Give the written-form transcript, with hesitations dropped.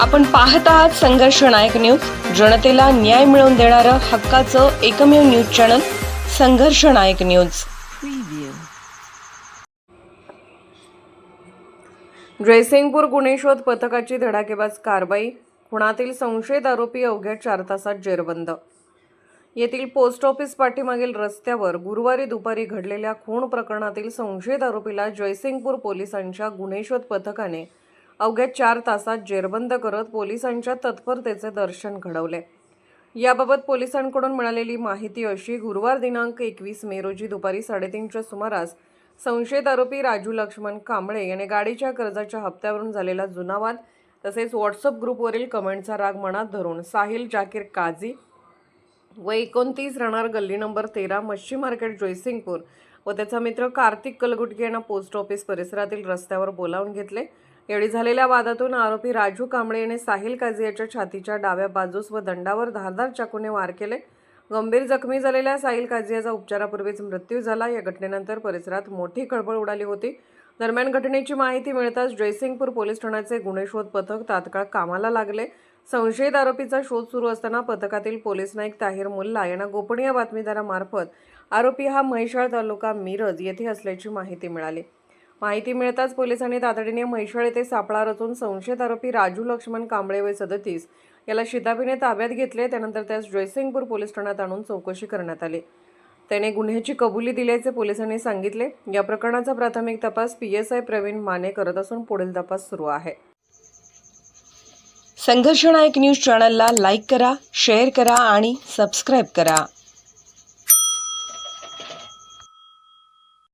आपण पाहत आहात संघर्ष नायक न्यूज, जनतेला न्याय मिळवून देणारं हक्काचं एकमेव न्यूज चॅनल संघर्ष नायक न्यूज। जयसिंगपूर गुन्हे शोध पथकाची धडाकेबाज कारवाई, खुनातील संशयित आरोपी अवघ्या 4 तासात जेरबंद। येथील पोस्ट ऑफिस पाठीमागील रस्त्यावर गुरुवारी दुपारी घडलेल्या खून प्रकरणातील संशयित आरोपीला जयसिंगपूर पोलिसांच्या गुन्हे शोध पथकाने अवघ्या 4 तासात जेरबंद करत पोलिसांच्या तत्परतेचे दर्शन घडवले। याबाबत पोलिसांकडून मिळालेली माहिती अशी, गुरुवार दिनांक 21 मे रोजी दुपारी 3:30च्या सुमारास संशयित आरोपी राजू लक्ष्मण कांबळे याने गाडीच्या कर्जाच्या हप्त्यावरून झालेला जुना वाद तसेच व्हॉट्सअप ग्रुपवरील कमेंटचा राग मनात धरून साहिल जाकीर काझी व 29 राहणार गल्ली नंबर 13 मच्छी मार्केट जयसिंगपूर व त्याचा मित्र कार्तिक कलगुटके यांना पोस्ट ऑफिस परिसरातील रस्त्यावर बोलावून घेतले। यावेळी झालेल्या वादातून आरोपी राजू कांबळे याने साहिल काझी याच्या छातीच्या डाव्या बाजूस व दंडावर धारदार चाकूने वार केले। गंभीर जखमी झालेल्या साहिल काझी याचा उपचारापूर्वीच मृत्यू झाला। या घटनेनंतर परिसरात मोठी खळबळ उडाली होती। दरम्यान घटनेची माहिती मिळताच जयसिंगपूर पोलीस ठाण्याचे गुन्हे शोध पथक तात्काळ कामाला लागले। संशयित आरोपीचा शोध सुरू असताना पथकातील पोलीस नाईक ताहिर मुल्ला यांना गोपनीय बातमीदारामार्फत आरोपी हा म्हैसाळ तालुका मिरज येथे असल्याची माहिती मिळाली। माहिती मिळताच पोलिसांनी तातडीने म्हैसाळ येथे सापळा रचून संशयित आरोपी राजू लक्ष्मण कांबळे वय 37 याला शिताफीने ताब्यात घेतले। त्यानंतर त्यास जयसिंगपूर पोलीस ठाण्यात आणून चौकशी करण्यात आली। त्याने गुन्ह्याची कबुली दिल्याचे पोलिसांनी सांगितले। या प्रकरणाचा प्राथमिक तपास PSI प्रवीण माने करत असून पुढील तपास सुरू आहे। संघर्ष नायक न्यूज चॅनलला लाईक करा, शेअर करा आणि सबस्क्राईब करा।